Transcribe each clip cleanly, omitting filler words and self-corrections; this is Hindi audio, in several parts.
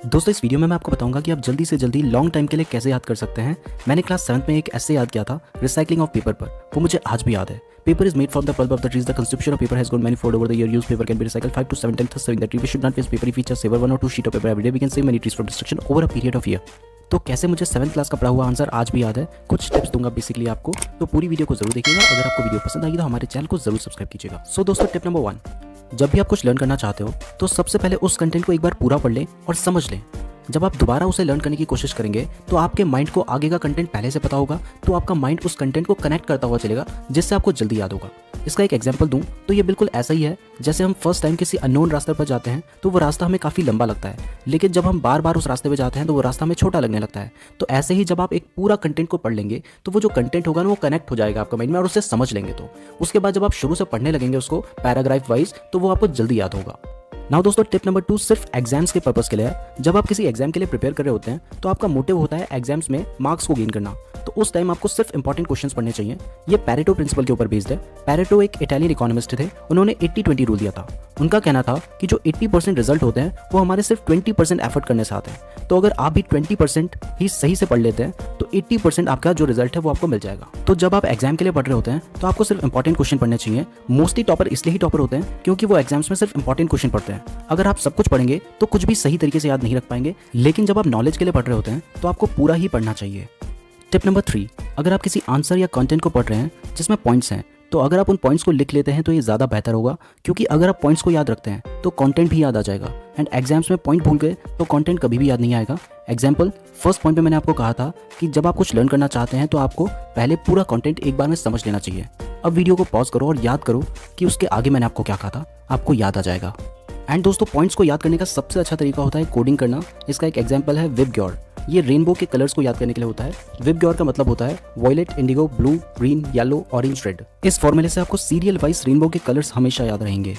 दोस्तों इस वीडियो में मैं आपको बताऊंगा कि आप जल्दी से जल्दी लॉन्ग टाइम के लिए कैसे याद कर सकते हैं। मैंने क्लास 7th में एक ऐसे याद किया था रिसाइकलिंग ऑफ पेपर पर, वो मुझे आज भी याद है। Paper is made from the pulp of the trees. The consumption of paper has grown manifold over the year. Used paper can be recycled 5 to 7 times, thus saying that we should not waste paper. If we just save 1 or 2 sheet of paper every day, we can save many trees from destruction over a period of year. तो कैसे मुझे 7th क्लास का पढ़ा हुआ आंसर आज भी याद है, कुछ टिप्स दूंगा बेसिकली आपको, तो पूरी वीडियो को जरूर देखिएगा। अगर आपको वीडियो पसंद आई तो हमारे चैनल को जरूर सब्सक्राइब कीजिएगा। सो दोस्तों टिप नंबर 1, जब भी आप कुछ लर्न करना चाहते हो तो सबसे पहले उस कंटेंट को एक बार पूरा पढ़ लें और समझ लें। जब आप दोबारा उसे लर्न करने की कोशिश करेंगे तो आपके माइंड को आगे का कंटेंट पहले से पता होगा, तो आपका माइंड उस कंटेंट को कनेक्ट करता हुआ चलेगा, जिससे आपको जल्दी याद होगा। इसका एक एग्जांपल दूं तो ये बिल्कुल ऐसा ही है जैसे हम फर्स्ट टाइम किसी अननोन रास्ते पर जाते हैं तो वो रास्ता हमें काफ़ी लंबा लगता है, लेकिन जब हम बार बार उस रास्ते पर जाते हैं तो वो रास्ता हमें छोटा लगने लगता है। तो ऐसे ही जब आप एक पूरा कंटेंट को पढ़ लेंगे तो वो जो कंटेंट होगा ना वो कनेक्ट हो जाएगा आपका माइंड में और उसे समझ लेंगे। तो उसके बाद जब आप शुरू से पढ़ने लगेंगे उसको पैराग्राफ वाइज तो वो आपको जल्दी याद होगा। नाउ दोस्तों टिप नंबर 2 सिर्फ एग्जाम्स के पर्पस के लिए है। जब आप किसी एग्जाम के लिए प्रिपेयर कर रहे होते हैं तो आपका मोटिव होता है एग्जाम्स में मार्क्स को गेन करना, तो उस टाइम आपको सिर्फ इंपॉर्टेंट क्वेश्चंस पढ़ने चाहिए। ये पैरेटो प्रिंसिपल के ऊपर बेस्ड है। पैरेटो एक इटालियन इकोनॉमिस्ट थे, उन्होंने 80-20 रूल दिया था। उनका कहना था कि जो 80% रिजल्ट होते हैं वो हमारे सिर्फ 20% एफर्ट करने से आते हैं। तो अगर आप भी 20% ही सही से पढ़ लेते हैं तो 80% आपका जो रिजल्ट है वो आपको मिल जाएगा। तो जब आप एग्जाम के लिए पढ़ रहे होते हैं तो आपको सिर्फ इंपॉर्टेंट क्वेश्चन पढ़ने चाहिए। मोस्टली टॉपर इसलिए ही टॉपर होते हैं क्योंकि वो एग्जाम्स में सिर्फ इंपॉर्टेंट क्वेश्चन पढ़ते हैं। अगर आप सब कुछ पढ़ेंगे तो कुछ भी सही तरीके से याद नहीं रख पाएंगे, लेकिन जब आप नॉलेज के लिए पढ़ रहे होते हैं तो आपको पूरा ही पढ़ना चाहिए। टिप नंबर 3, अगर आप किसी आंसर या कंटेंट को पढ़ रहे हैं जिसमें पॉइंट्स हैं तो अगर आप उन पॉइंट्स को लिख लेते हैं तो ये ज़्यादा बेहतर होगा, क्योंकि अगर आप पॉइंट्स को याद रखते हैं तो कंटेंट भी याद आ जाएगा। एंड एग्जाम्स में पॉइंट भूल गए तो कंटेंट कभी भी याद नहीं आएगा। एग्जाम्पल, फर्स्ट पॉइंट पे मैंने आपको कहा था कि जब आप कुछ लर्न करना चाहते हैं तो आपको पहले पूरा कंटेंट एक बार में समझ लेना चाहिए। अब वीडियो को पॉज करो और याद करो कि उसके आगे मैंने आपको क्या कहा था, आपको याद आ जाएगा। एंड दोस्तों पॉइंट्स को याद करने का सबसे अच्छा तरीका होता है कोडिंग करना। इसका एक एग्जाम्पल है विबग्योर। ये रेनबो के कलर्स को याद करने के लिए होता है। विबग्योर का मतलब होता है violet, indigo, blue, green, yellow, orange, red. इस फॉर्मूले से आपको सीरियल वाइज रेनबो के कलर्स हमेशा याद रहेंगे।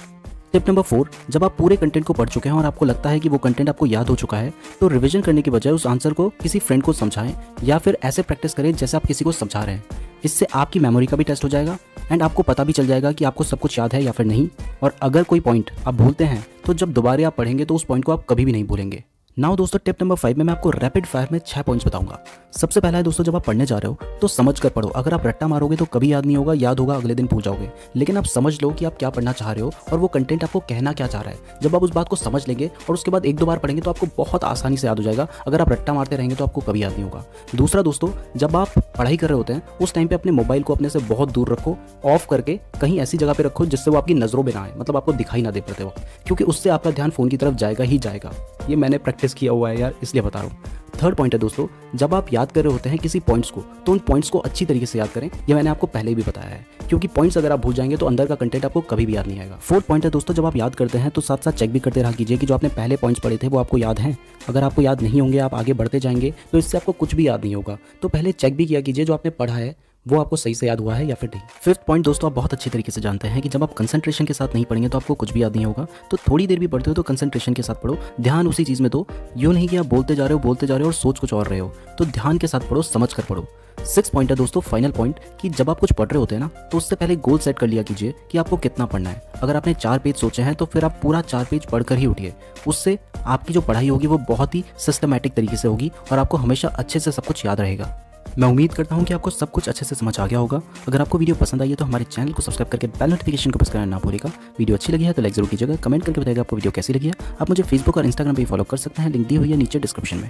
टिप नंबर 4, जब आप पूरे कंटेंट को पढ़ चुके हैं और आपको लगता है कि वो कंटेंट आपको याद हो चुका है तो रिवीजन करने की बजाय उस आंसर को किसी फ्रेंड को समझाएं या फिर ऐसे प्रैक्टिस करें जैसे आप किसी को समझा रहे हैं। इससे आपकी मेमोरी का भी टेस्ट हो जाएगा एंड आपको पता भी चल जाएगा कि आपको सब कुछ याद है या फिर नहीं। और अगर कोई पॉइंट आप भूलते हैं तो जब दोबारा आप पढ़ेंगे तो उस पॉइंट को आप कभी भी नहीं भूलेंगे। नाउ दोस्तों टिप नंबर 5 में मैं आपको रैपिड फायर में 6 पॉइंट्स बताऊंगा। सबसे पहला है दोस्तों, जब आप पढ़ने जा रहे हो तो समझ कर पढ़ो। अगर आप रट्टा मारोगे तो कभी याद नहीं होगा, याद होगा अगले दिन भूल जाओगे। लेकिन आप समझ लो कि आप क्या पढ़ना चाह रहे हो और वो कंटेंट आपको कहना क्या चाह रहा है। जब आप उस बात को समझ लेंगे और उसके बाद 1-2 बार पढ़ेंगे तो आपको बहुत आसानी से याद हो जाएगा। अगर आप रट्टा मारते रहेंगे तो आपको कभी याद नहीं होगा। दूसरा दोस्तों, जब आप पढ़ाई कर रहे होते हैं उस टाइम पे अपने मोबाइल को अपने से बहुत दूर रखो, ऑफ करके कहीं ऐसी जगह पे रखो जिससे वो आपकी नजरों में ना आए, मतलब आपको दिखाई ना दे पड़ते वक्त, क्योंकि उससे आपका ध्यान फोन की तरफ जाएगा ही जाएगा। ये मैंने प्रैक्टिस किया हुआ है यार, इसलिए बता रहा हूँ। थर्ड पॉइंट है दोस्तों, जब आप याद कर रहे होते हैं किसी पॉइंट्स को तो उन पॉइंट्स को अच्छी तरीके से याद करें। ये मैंने आपको पहले भी बताया है, क्योंकि पॉइंट्स अगर आप भूल जाएंगे तो अंदर का कंटेंट आपको कभी भी याद नहीं आएगा। फोर्थ पॉइंट है दोस्तों, जब आप याद करते हैं तो साथ साथ चेक भी करते रहा कीजिए कि जो आपने पहले पॉइंट्स पढ़े थे वो आपको याद हैं। अगर आपको याद नहीं होंगे, आप आगे बढ़ते जाएंगे तो इससे आपको कुछ भी याद नहीं होगा। तो पहले चेक भी किया कीजिए जो आपने पढ़ा है वो आपको सही से याद हुआ है या फिर नहीं। फिफ्थ पॉइंट दोस्तों, आप बहुत अच्छी तरीके से जानते हैं कि जब आप कंसंट्रेशन के साथ नहीं पढ़ेंगे तो आपको कुछ भी याद नहीं होगा। तो थोड़ी देर भी पढ़ते हो तो कंसंट्रेशन के साथ पढ़ो, ध्यान उसी चीज़ में दो। यूँ नहीं कि आप बोलते जा रहे हो और सोच कुछ और रहे हो। तो ध्यान के साथ पढ़ो, समझ कर पढ़ो। 6 पॉइंट है दोस्तों, फाइनल पॉइंट, कि जब आप कुछ पढ़ रहे होते हैं ना तो उससे पहले गोल सेट कर लिया कीजिए कि आपको कितना पढ़ना है। अगर आपने 4 पेज सोचे हैं तो फिर आप पूरा 4 पेज पढ़कर ही उठिए। उससे आपकी जो पढ़ाई होगी वो बहुत ही सिस्टमैटिक तरीके से होगी और आपको हमेशा अच्छे से सब कुछ याद रहेगा। मैं उम्मीद करता हूं कि आपको सब कुछ अच्छे से समझ आ गया होगा। अगर आपको वीडियो पसंद आई है तो हमारे चैनल को सब्सक्राइब करके बेल नोटिफिकेशन को प्रेस करना ना भूलिएगा। वीडियो अच्छी लगी है तो लाइक जरूर कीजिएगा। कमेंट करके बताइएगा आपको वीडियो कैसी लगी है। आप मुझे फेसबुक और इंस्टाग्राम पे फॉलो कर सकते हैं, लिंक दी हुई है नीचे डिस्क्रिप्शन में।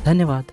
धन्यवाद।